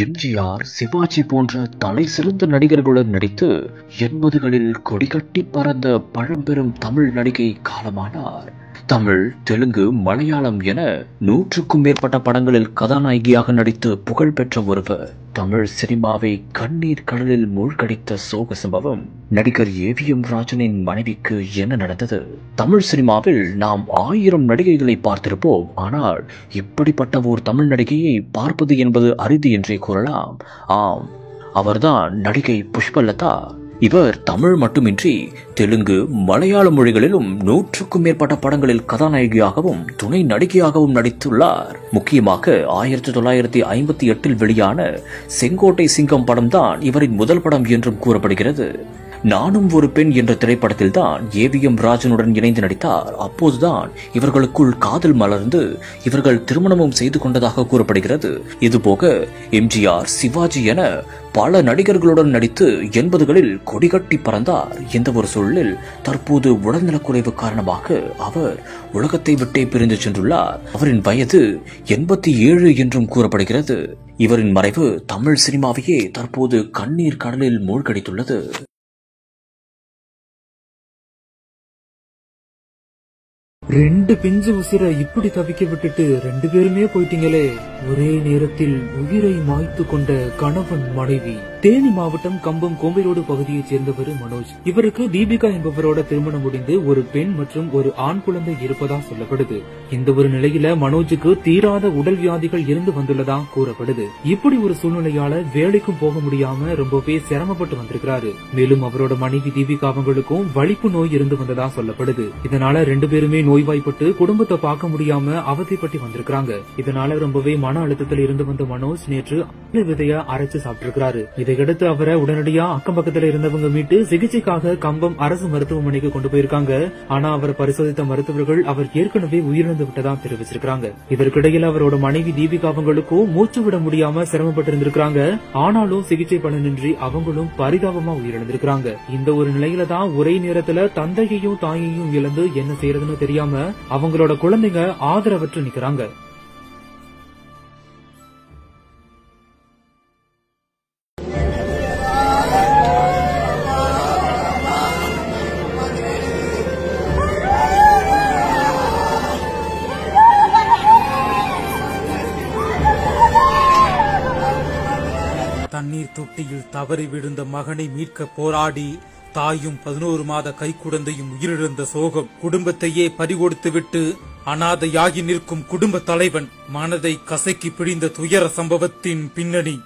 எம்ஜிஆர், சிவாஜி போன்ற தலை சிறந்த நடிகர்களுடன் நடித்து 80களில் கொடிகட்டி பறந்த பழம்பெரும் தமிழ் நடிகை காலமானார். தமிழ், தெலுங்கு, மலையாளம் என 100க்கும் மேற்பட்ட படங்களில் கதாநாயகியாக நடித்து புகழ் பெற்ற ஒருவர். தமிழ் சினிமாவை கண்ணீர் கடலில் மூழ்கடித்த சோக சம்பவம் நடிகர் ஏவிஎம் ராஜனின் மனைவிக்கு என்ன நடந்தது? தமிழ் சினிமாவில் நாம் 1000 நடிகைகளை பார்த்திருப்போம். ஆனால் இப்படிப்பட்ட ஓர் தமிழ் நடிகையை பார்ப்பது என்பது அரிது என்றே கூறலாம். ஆம், அவர்தான் நடிகை புஷ்பலதா. இவர் தமிழ் மட்டுமின்றி தெலுங்கு, மலையாள மொழிகளிலும் 100க்கும் மேற்பட்ட படங்களில் கதாநாயகியாகவும் துணை நடிகையாகவும் நடித்துள்ளார். முக்கியமாக 1958 வெளியான செங்கோட்டை சிங்கம் படம்தான் இவரின் முதல் படம் என்றும் கூறப்படுகிறது. நானும் ஒரு பெண் என்ற திரைப்படத்தில் தான் ஏவிஎம் ராஜனுடன் இணைந்து நடித்தார். அப்போதுதான் இவர்களுக்குள் காதல் மலர்ந்து இவர்கள் திருமணமும் செய்து கொண்டதாக கூறப்படுகிறது. இதுபோக எம்ஜிஆர், சிவாஜி என பல நடிகர்களுடன் நடித்து 80களில் கொடிகட்டி பறந்தார். இந்த ஒரு சூழலில் தற்போது உடல்நலக்குறைவு காரணமாக அவர் உலகத்தை விட்டே பிரிந்து சென்றுள்ளார். அவரின் வயது 87 என்றும் கூறப்படுகிறது. இவரின் மறைவு தமிழ் சினிமாவையே தற்போது கண்ணீர் கடலில் மூழ்கடித்துள்ளது. ரெண்டு பிஞ்சு உசிரை இப்படி தவிக்க விட்டுட்டு 2 பேருமே போயிட்டீங்களே. ஒரே நேரத்தில் உயிரை மாய்த்து கொண்ட கணவன் மனைவி. தேனி மாவட்டம் கம்பம் கோம்பைரோடு பகுதியைச் சேர்ந்தவர் மனோஜ். இவருக்கு தீபிகா என்பவரோட திருமணம் முடிந்து ஒரு பெண் மற்றும் ஒரு ஆண் குழந்தை இருப்பதா சொல்லப்படுது. இந்த ஒரு நிலையில மனோஜுக்கு தீராத உடல் வியாதிகள் இருந்து வந்துள்ளதா கூறப்படுது. இப்படி ஒரு சூழ்நிலையால வேலைக்கும் போக முடியாம ரொம்பவே சிரமப்பட்டு வந்திருக்கிறாரு. மேலும் அவரோட மனைவி தீபிகா அவங்களுக்கும் வலிப்பு நோய் இருந்து வந்ததா சொல்லப்படுது. இதனால 2 பேருமே நோய்வாய்ப்பட்டு குடும்பத்தை பார்க்க முடியாம அவதிப்பட்டு வந்திருக்காங்க. இதனால ரொம்பவே மன அழுத்தத்தில் இருந்து வந்த மனோஜ் நேற்று விதைய அரைச்சு சாப்பிட்டிருக்கிறாரு. இதையடுத்து அவரை உடனடியா அக்கம் பக்கத்துல இருந்தவங்க மீட்டு சிகிச்சைக்காக கம்பம் அரசு மருத்துவமனைக்கு கொண்டு போயிருக்காங்க. ஆனா அவரை பரிசோதித்த மருத்துவர்கள் அவர் ஏற்கனவே உயிரிழந்து விட்டதா தெரிவிச்சிருக்காங்க. இதற்கிடையில் அவரோட மனைவி தீபிகா அவங்களுக்கும் மூச்சு விட முடியாம சிரமப்பட்டு இருந்திருக்காங்க. ஆனாலும் சிகிச்சை பலனின்றி அவங்களும் பரிதாபமா உயிரிழந்திருக்காங்க. இந்த ஒரு நிலையில தான் ஒரே நேரத்துல தந்தையையும் தாயையும் இழந்து என்ன செய்யறதுன்னு தெரியாம அவங்களோட குழந்தைங்க ஆதரவற்று நிக்கிறாங்க. தண்ணீர் தொட்டியில் தவறி விழுந்த மகனை மீட்க போராடி தாயும் 11 மாத கைக்குழந்தையும் உயிரிழந்த சோகம். குடும்பத்தையே பறிகொடுத்துவிட்டு அனாதையாகி நிற்கும் குடும்ப தலைவன். மனதை கசக்கி பிழிந்த துயர சம்பவத்தின் பின்னணி.